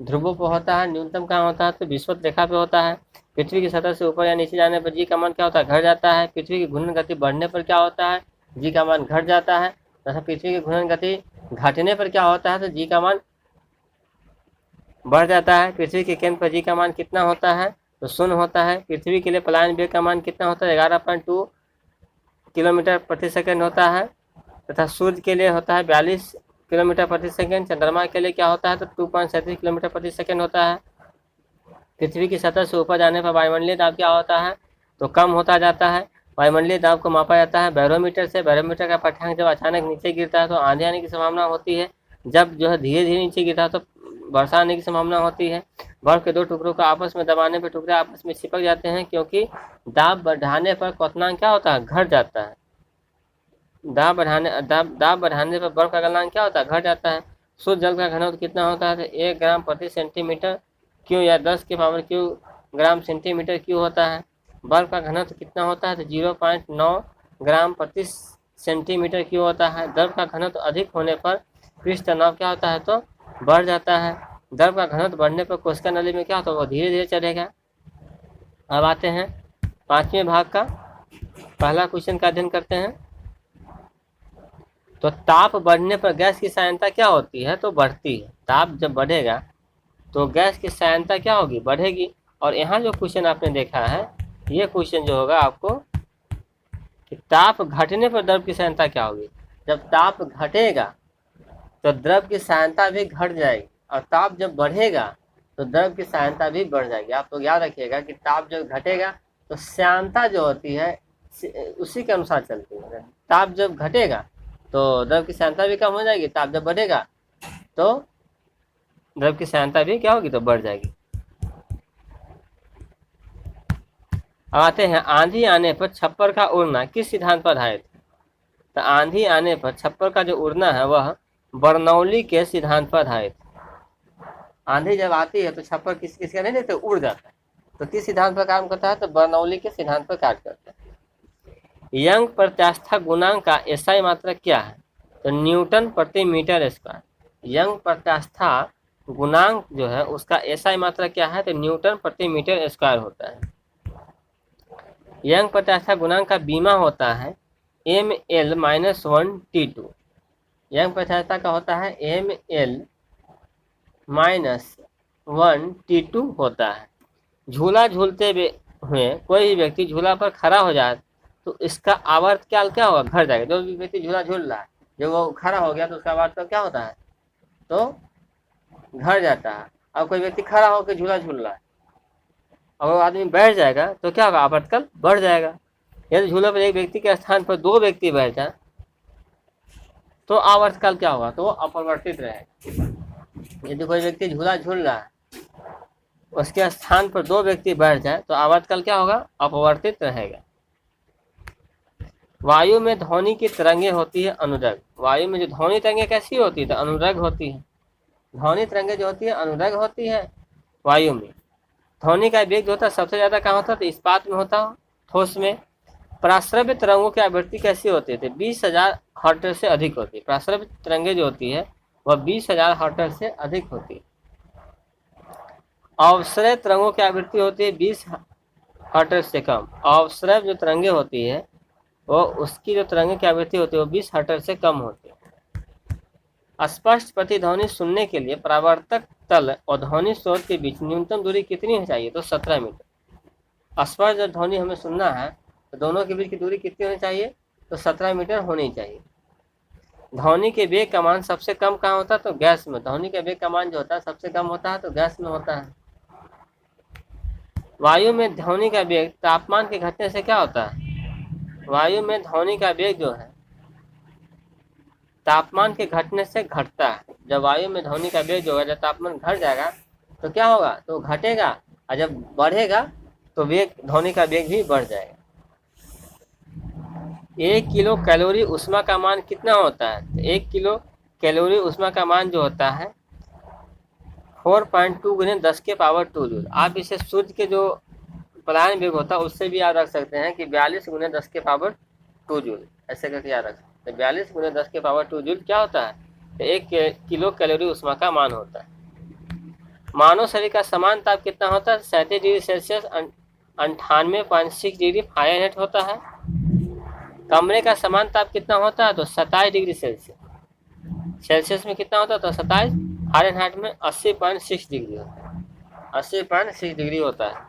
ध्रुवों पर होता है, न्यूनतम कहाँ होता है तो विषुवत रेखा पे होता है। पृथ्वी की सतह से ऊपर या नीचे जाने पर जी का मान क्या होता है, घट जाता है। पृथ्वी की घूर्णन गति बढ़ने पर क्या होता है, जी का मान घट जाता है। तथा पृथ्वी की घूर्णन गति घटने पर क्या होता है तो जी का मान बढ़ जाता है। पृथ्वी के केंद्र पर जी का मान कितना होता है तो 0 होता है। पृथ्वी के लिए पलायन वेग का मान कितना होता है 11.2 किलोमीटर प्रति सेकंड होता है। तथा सूर्य के लिए होता है 42 किलोमीटर प्रति सेकंड। चंद्रमा के लिए क्या होता है तो 2.37 किलोमीटर प्रति सेकंड होता है। पृथ्वी की सतह से ऊपर जाने पर वायुमंडलीय दाब क्या होता है तो कम होता जाता है। वायुमंडलीय दाब को मापा जाता है बैरोमीटर से। बैरोमीटर का पाठ्यांक जब अचानक नीचे गिरता है तो आंधी आने की संभावना होती है। जब जो है धीरे धीरे नीचे गिरता है तो वर्षा आने की संभावना होती है। बर्फ के दो टुकड़ों को आपस में दबाने पर टुकड़े आपस में चिपक जाते हैं, क्योंकि दाब बढ़ाने पर क्वथनांक क्या होता है घट जाता है। दाब बढ़ाने पर बर्फ का गलनांक क्या होता है घट जाता है। शुद्ध जल का घनत्व कितना होता है तो 1 ग्राम प्रति सेंटीमीटर क्यू या 10 के power Q gram centimetre cube होता है। बर्फ का घनत्व कितना होता है तो 0.9 ग्राम प्रति सेंटीमीटर क्यू होता है। द्रव का घनत्व अधिक होने पर पृष्ठ तनाव क्या होता है तो बढ़ जाता है। द्रव का घनत्व बढ़ने पर कोशिका नली में क्या होता है वो धीरे धीरे चलेगा। अब आते हैं 5वें भाग का पहला क्वेश्चन का अध्ययन करते हैं। तो ताप बढ़ने पर गैस की सांद्रता क्या होती है तो बढ़ती है। ताप जब बढ़ेगा तो गैस की सांद्रता क्या होगी बढ़ेगी। और यहाँ जो क्वेश्चन आपने देखा है ये क्वेश्चन जो होगा आपको कि ताप घटने पर द्रव की सांद्रता क्या होगी। जब ताप घटेगा तो द्रव की सांद्रता भी घट जाएगी, और ताप जब बढ़ेगा तो द्रव की सांद्रता भी बढ़ जाएगी। आप लोग याद रखिएगा कि ताप जब घटेगा तो सांद्रता जो होती है उसी के अनुसार चलती है। ताप जब घटेगा तो द्रव की सांद्रता भी कम हो जाएगी, ताप जब बढ़ेगा तो द्रव की सांद्रता भी क्या होगी तो बढ़ जाएगी। अब आते हैं आंधी आने पर छप्पर का उड़ना किस सिद्धांत पर आधारित है। तो आंधी आने पर छप्पर का जो उड़ना है वह बर्नौली के सिद्धांत पर आधारित है। आंधी जब आती है तो छप्पर किस किस का नहीं देते उड़ जाता है, तो किस सिद्धांत पर काम करता है तो बर्नौली के सिद्धांत पर कार्य करता है। यंग प्रत्यास्था गुणांक का एसआई मात्रक क्या है तो न्यूटन प्रति मीटर स्क्वायर। यंग प्रत्यास्था गुणांक जो है उसका एसआई मात्रक क्या है तो न्यूटन प्रति मीटर स्क्वायर होता है। यंग प्रत्यास्था गुणांक का बीमा होता है ml-1T2। यंग प्रत्यास्था का होता है ml-1T2 होता है। झूला झूलते हुए कोई भी व्यक्ति झूला पर खड़ा हो जाए तो इसका आवर्त क्या क्या होगा घट जाएगा। जो भी व्यक्ति झूला झूल रहा है जब वो खड़ा हो गया तो उसका आवर्त क्या होता है तो घट जाता है। अब कोई व्यक्ति खड़ा होकर झूला झूल रहा है और वो आदमी बैठ जाएगा तो क्या होगा आवर्तकाल बढ़ जाएगा। यदि झूले पर एक व्यक्ति के स्थान पर 2 व्यक्ति बैठ जाए तो आवर्तकाल क्या होगा तो वो अपरिवर्तित रहेगा। यदि कोई व्यक्ति झूला झूल रहा है उसके स्थान पर 2 व्यक्ति बैठ जाए तो आवर्तकाल क्या होगा अपरिवर्तित रहेगा। वायु में ध्वनि की तरंगे होती है अनुरग। वायु में जो ध्वनि तरंगे कैसी होती है तो अनुरग होती है। ध्वनि तरंगे जो होती है अनुरग होती है वायु में। ध्वनि का वेग जो होता है सबसे ज्यादा कहाँ होता है तो इस्पात में होता है, ठोस में। प्राश्रव्य तरंगों की आवृत्ति कैसी होती है 20,000 हर्ट्ज से अधिक होती है। प्राश्रव्य तरंगे जो होती है वह 20,000 हर्ट्ज से अधिक होती है। अवश्रय तरंगों की आवृत्ति होती है 20 हर्ट्ज से कम। अवश्रय जो तरंगे होती है वो उसकी जो तरंगे की आवृत्ति होती है वो 20 हर्ट्ज से कम होती है। स्पष्ट प्रतिध्वनि सुनने के लिए परावर्तक तल और ध्वनि स्रोत के बीच न्यूनतम दूरी कितनी चाहिए तो 17 मीटर। स्पष्ट जब ध्वनि हमें सुनना है तो दोनों के बीच की दूरी कितनी होनी चाहिए तो 17 मीटर होनी चाहिए। ध्वनि के वेग का मान सबसे कम कहाँ होता है तो गैस में। ध्वनि के वेग का मान जो होता है सबसे कम होता है तो गैस में होता है। वायु में ध्वनि का वेग तापमान के घटने से क्या होता है। वायु में ध्वनि का वेग जो है तापमान के घटने से घटता है। जब वायु में ध्वनि का वेग जो है जब तापमान घट जाएगा तो क्या होगा तो घटेगा, और जब बढ़ेगा तो वेग ध्वनि का वेग भी बढ़ जाएगा। 1 किलो कैलोरी ऊष्मा का मान कितना होता है तो 1 किलो कैलोरी ऊष्मा का मान जो होता है 4.2 × 10 के पावर 2 जूल। आप इसे सूर्य के जो पलायन वेग होता है उससे भी याद रख सकते हैं कि 42 × 10 के पावर 2 जूल, ऐसे करके याद रख सकते हैं। 42 × 10 के पावर 2 जूल क्या होता है तो 1 किलो कैलोरी ऊष्मा का मान होता है। मानव शरीर का समान ताप कितना होता है? 37 डिग्री सेल्सियस 98.6 डिग्री फ़ारेनहाइट होता है। कमरे का समान ताप कितना होता है? तो 27 डिग्री सेल्सियस। सेल्सियस में कितना होता है? तो 27, फ़ारेनहाइट में 80.6 डिग्री होता है। 80.6 डिग्री होता है।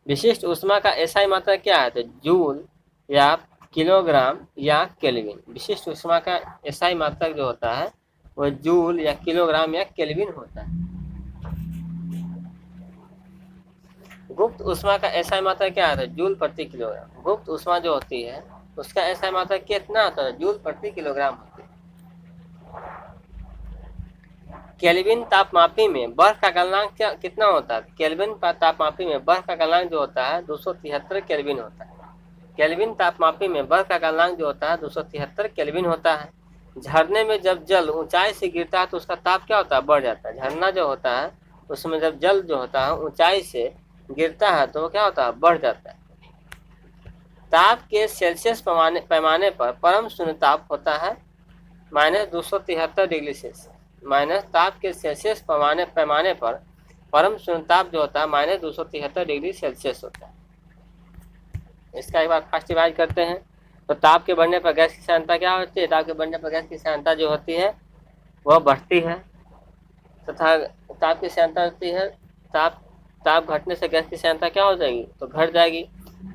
विशिष्ट ऊष्मा का एसआई मात्रा क्या है? तो जूल या किलोग्राम या केल्विन। विशिष्ट ऊष्मा का एसआई मात्रक जो होता है वो जूल या किलोग्राम या केल्विन होता है। गुप्त ऊष्मा का एसआई मात्रा क्या है? तो जूल प्रति किलोग्राम। गुप्त ऊष्मा जो होती है उसका एसआई मात्रा कितना होता है? जूल प्रति किलोग्राम होती है। केल्विन तापमापी में बर्फ का गलनांक कितना होता है? केल्विन तापमापी में बर्फ का गलनांक जो होता है 273 केल्विन होता है। केल्विन तापमापी में बर्फ का गलनांक जो होता है 273 केल्विन होता है। झरने में जब जल ऊंचाई से गिरता है तो उसका ताप क्या होता है? बढ़ जाता है। झरना जो होता है उसमें जब जल जो होता है ऊंचाई से गिरता है तो वो क्या होता है? बढ़ जाता है। ताप के सेल्सियस पैमाने पर परम शून्य ताप होता है -273 डिग्री सेल्सियस। माइनस ताप के सेल्सियस पैमाने पर परम शून्य ताप जो होता है -273 डिग्री सेल्सियस होता है। इसका एक बार फास्ट डिवाइड करते हैं तो ताप के बढ़ने पर गैस की सांद्रता क्या होती है? ताप के बढ़ने पर गैस की सांद्रता जो होती है वह बढ़ती है तथा ताप की सांद्रता होती है ताप घटने से गैस की सांद्रता क्या हो जाएगी? तो घट जाएगी।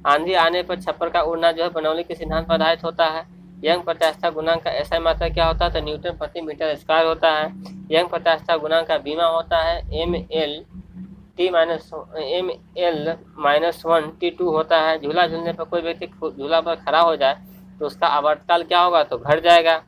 आंधी आने पर छप्पर का उड़ना जो है बर्नौली के सिद्धांत पर आधारित होता है। यंग प्रत्यास्थता गुणांक का एसआई मात्रा क्या होता है? तो न्यूटन प्रति मीटर स्क्वायर होता है। यंग प्रत्यास्थता गुणांक का बीमा होता है ML-1T2 होता है। झूला झूलने पर कोई व्यक्ति झूला पर खड़ा हो जाए तो उसका आवर्तकाल क्या होगा? तो घट जाएगा।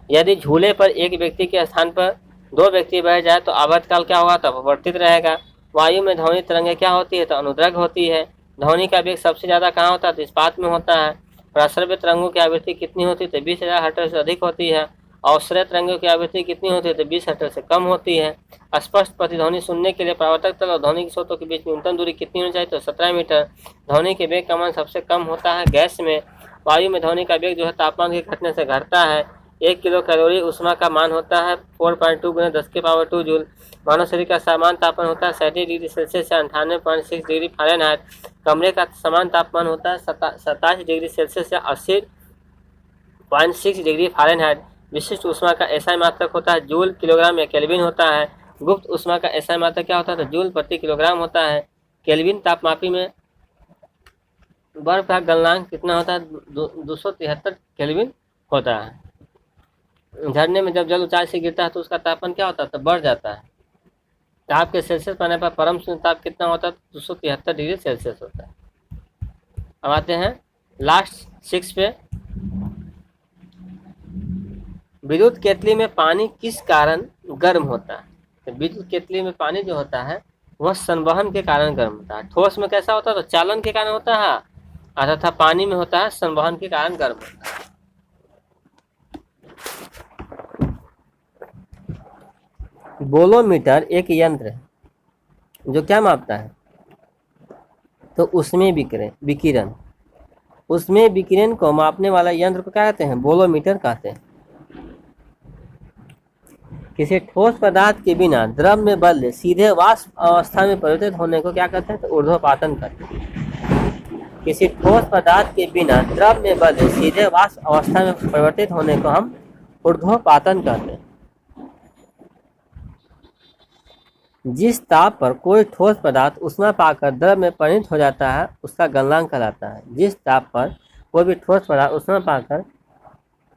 यदि झूले पर एक व्यक्ति के स्थान पर 2 व्यक्ति बैठ जाए तो आवर्तकाल क्या होगा? तो अपवर्तित रहेगा। वायु में ध्वनि तरंगें क्या होती है? तो अनुदैर्घ्य होती है। ध्वनि का वेग सबसे ज़्यादा कहाँ होता है? तो इस्पात में होता है। प्रसर्य तरंगों की आवृत्ति कितनी होती है? तो 20,000 हर्ट्ज से अधिक होती है। अवसर्य तरंगों की आवृत्ति कितनी होती है? तो 20 हर्ट्ज से कम होती है। स्पष्ट प्रतिध्वनि सुनने के लिए परावर्तक तल और ध्वनि के स्रोतों के बीच न्यूनतम दूरी कितनी होनी चाहिए? तो 17 मीटर। ध्वनि के वेग का मान सबसे कम होता है गैस में। वायु में ध्वनि का वेग जो है तापमान के घटने से घटता है। 1 किलो कैलोरी ऊष्मा का मान होता है 4.2 × 10⁻² जूल। मानव शरीर का सामान्य तापमान होता है 37 डिग्री सेल्सियस से 98.6 डिग्री फ़ारेनहाइट। कमरे का समान तापमान होता है 27 डिग्री सेल्सियस से 80.6 डिग्री फ़ारेनहाइट। विशिष्ट ऊष्मा का एसआई मात्रक होता है जूल, किलोग्राम या केल्विन होता है। गुप्त ऊष्मा का एसआई मात्रक क्या होता है? तो जूल प्रति किलोग्राम होता है। केल्विन तापमापी में बर्फ का गलनांक कितना होता है? 273 केल्विन होता है। झरने में जब जल ऊंचाई से गिरता है तो उसका तापमान क्या होता है? तो बढ़ जाता है। ताप के सेल्सियस पाने पर परम शून्य ताप कितना होता है? 273 डिग्री सेल्सियस होता है। अब आते हैं लास्ट 6 पे। विद्युत केतली में पानी किस कारण गर्म होता है? तो विद्युत केतली में पानी जो होता है वह संवहन के कारण गर्म होता है। ठोस में कैसा होता है? तो चालन के कारण होता है, तथा पानी में होता है संवहन के कारण गर्म होता है। बोलोमीटर एक यंत्र है जो क्या मापता है? तो उसमें विकिरण उसमें विकिरण को मापने वाला यंत्र को क्या कहते हैं? बोलोमीटर कहते हैं। किसी ठोस पदार्थ के बिना द्रव में बदले सीधे वाष्प अवस्था में परिवर्तित होने को क्या कहते हैं? तो ऊर्ध्वपातन कहते हैं। किसी ठोस पदार्थ के बिना द्रव में बदले सीधे वाष्प अवस्था में परिवर्तित होने को हम ऊर्ध्वपातन कहते हैं। जिस ताप पर कोई ठोस पदार्थ ऊष्मा पाकर द्रव में परिणत हो जाता है उसका गलनांक कहलाता है। जिस ताप पर कोई भी ठोस पदार्थ ऊष्मा पाकर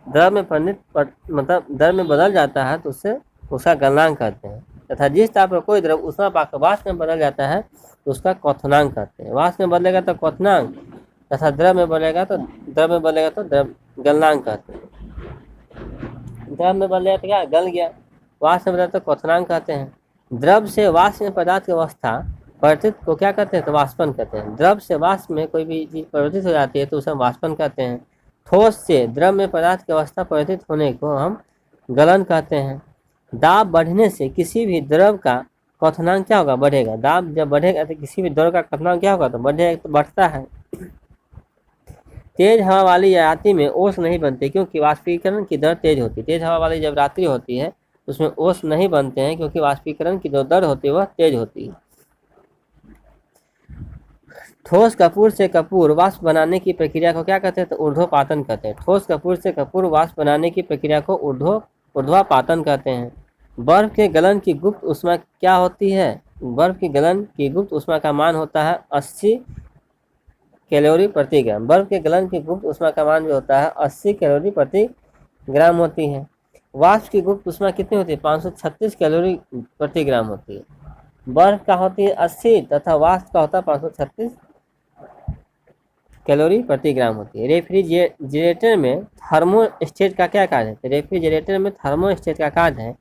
द्रव में मतलब द्रव में बदल जाता है तो उसका गलनांक कहते हैं। तथा जिस ताप पर कोई द्रव ऊष्मा पाकर वाष्प में बदल जाता है तो उसका क्वथनांक कहते हैं। वाष्प में बदलेगा तो क्वथनांक तथा द्रव में बदलेगा तो गलनांक कहते हैं। द्रव में बदलेगा तो क्या? गल गया। वाष्प में बदला तो क्वथनांक कहते हैं। द्रव से वाष्प में पदार्थ की अवस्था परिवर्तित को क्या कहते हैं? तो वाष्पन कहते हैं। द्रव से वाष्प में कोई भी चीज परिवर्तित हो जाती है तो उसे हम वाष्पन कहते हैं। ठोस से द्रव में पदार्थ की अवस्था परिवर्तित होने को हम गलन कहते हैं। दाब बढ़ने से किसी भी द्रव का क्वथनांक क्या होगा? बढ़ेगा। दाब जब बढ़ेगा तो किसी भी द्रव का क्वथनांक क्या होगा? तो बढ़ेगा, तो बढ़ता है। तेज हवा वाली रात्रि में ओस नहीं बनते क्योंकि वाष्पीकरण की दर तेज होती है। तेज हवा वाली जब रात्रि होती है उसमें ओस नहीं बनते हैं क्योंकि वाष्पीकरण की जो दर होती है वह तेज होती है। ठोस कपूर से कपूर वाष्प बनाने की प्रक्रिया को क्या कहते हैं? तो ऊर्ध्वपातन कहते हैं। ठोस कपूर से कपूर वाष्प बनाने की प्रक्रिया को ऊर्ध्वपातन कहते हैं। बर्फ के गलन की गुप्त ऊष्मा क्या होती है? बर्फ की गलन की गुप्त ऊष्मा का मान होता है 80 कैलोरी प्रति ग्राम। बर्फ के गलन की गुप्त ऊष्मा का मान जो होता है 80 कैलोरी प्रति ग्राम होती है। वाष्प की गुप्त ऊष्मा कितनी होती है? 536 कैलोरी प्रति ग्राम होती है। बर्फ का होती है 80 तथा वाष्प का होता है 536 कैलोरी प्रति ग्राम होती है। रेफ्रिजरेटर में थर्मोस्टेट का क्या कार्य है? रेफ्रिजरेटर में थर्मोस्टेट का कार्य है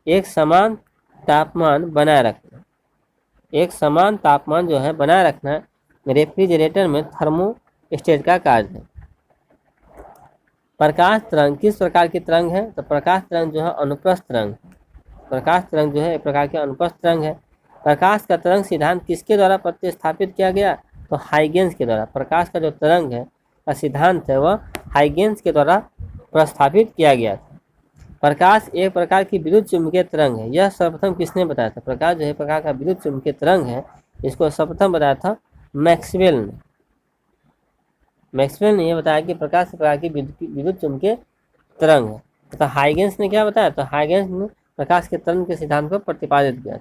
एक समान तापमान बनाए रखना। एक समान तापमान जो है बनाए रखना रेफ्रिजरेटर में थर्मोस्टेट का कार्य है। प्रकाश तरंग किस प्रकार की तरंग है? तो प्रकाश तरंग जो है अनुप्रस्थ तरंग। प्रकाश तरंग जो है एक प्रकार की अनुप्रस्थ तरंग है। प्रकाश का तरंग सिद्धांत किसके द्वारा प्रतिस्थापित किया गया? तो हाइगेंस के द्वारा। प्रकाश का जो तरंग है का सिद्धांत है वह हाइगेंस के द्वारा प्रस्थापित किया गया था। प्रकाश एक प्रकार की विद्युत चुम्बकीय तरंग है। यह सर्वप्रथम किसने बताया था? प्रकाश जो है प्रकार का विद्युत चुम्बकीय तरंग है, इसको सर्वप्रथम बताया था मैक्सवेल ने। मैक्सवेल ने यह बताया कि प्रकाश एक प्रकार की विद्युत चुम्बकीय तरंग है। तो हाइगेंस ने क्या बताया? तो हाइगेंस ने प्रकाश के तरंग के सिद्धांत को प्रतिपादित किया।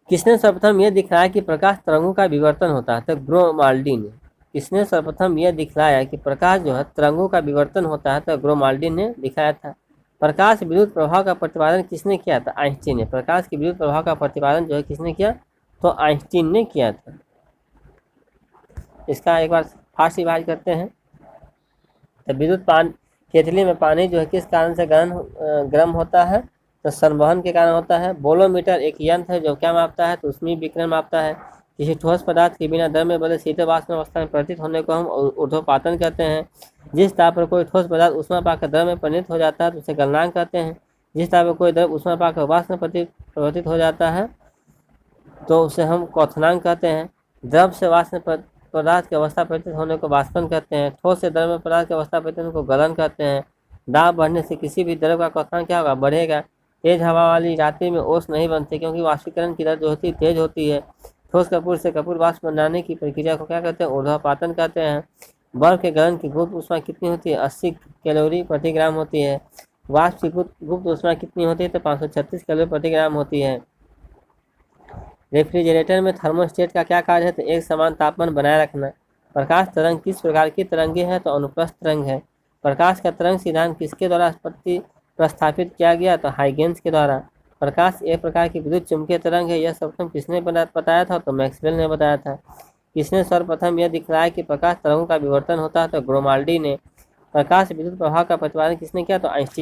किसने सर्वप्रथम यह दिखलाया कि प्रकाश तरंगों का विवर्तन होता है? तो ग्रोमाल्डी ने। किसने सर्वप्रथम यह दिखलाया कि प्रकाश जो है तरंगों का विवर्तन होता है? तो ग्रोमाल्डी ने दिखाया था। प्रकाश विद्युत प्रभाव का प्रतिपादन किसने किया था? आइंस्टीन ने। प्रकाश के विद्युत प्रभाव का प्रतिपादन जो है किसने किया? तो आइंस्टीन ने किया था। इसका एक बार फास्ट रिवाइज करते हैं। तो विद्युत केतली में पानी जो है किस कारण से गर्म होता है? तो संवहन के कारण होता है। बोलोमीटर एक यंत्र है जो क्या मापता है? तो उसमें विकिरण मापता है। किसी ठोस पदार्थ के बिना दर में बदले शीतल वाष्प अवस्था में परिवर्तित होने को हम ऊर्ध्वपातन कहते हैं। जिस ताप पर कोई ठोस पदार्थ ऊष्मा पाकर दर में परिणत हो जाता है तो उसे गलनांक कहते हैं। जिस ताप पर कोई द्रव ऊष्मा पाकर वाष्प में परिवर्तित हो जाता है तो उसे हम क्वथनांक कहते हैं। द्रव से वाष्प में पदार्थ की अवस्था परिवर्तित होने को वाष्पन कहते हैं। ठोस से द्रव में पदार्थ की अवस्था परिवर्तित होने को गलन कहते हैं। दाब बढ़ने से किसी भी द्रव का क्वथनांक क्या होगा? बढ़ेगा। तेज हवा वाली रात्रि में ओस नहीं बनते क्योंकि वाष्पीकरण की दर जो होती है तेज होती है। ठोस कपूर से कपूर वाष्प बनाने की प्रक्रिया को क्या कहते हैं? ऊर्ध्वपातन कहते हैं। बर्फ के गलन की गुप्त ऊष्मा कितनी होती है? 80 कैलोरी प्रति ग्राम होती है। वाष्प की गुप्त ऊष्मा कितनी होती है? तो 536 कैलोरी प्रति ग्राम होती है। रेफ्रिजरेटर में थर्मोस्टेट का क्या कार्य है? तो एक समान तापमान बनाए रखना। प्रकाश तरंग किस प्रकार की तरंगे है? तो अनुप्रस्थ तरंग है। प्रकाश का तरंग सिद्धांत किसके द्वारा प्रस्थापित किया गया? तो हाइगेंस के द्वारा। प्रकाश एक प्रकार की विद्युत चुम्बकीय तरंग है। यह सर्वप्रथम किसने बताया था? तो मैक्सवेल ने बताया था। किसने सर्वप्रथम यह दिखलाया कि प्रकाश तरंगों का विवर्तन होता है? तो ग्रोमाल्डी ने। प्रकाश विद्युत प्रभाव का प्रतिपादन किसने किया? तो आइंस्टीन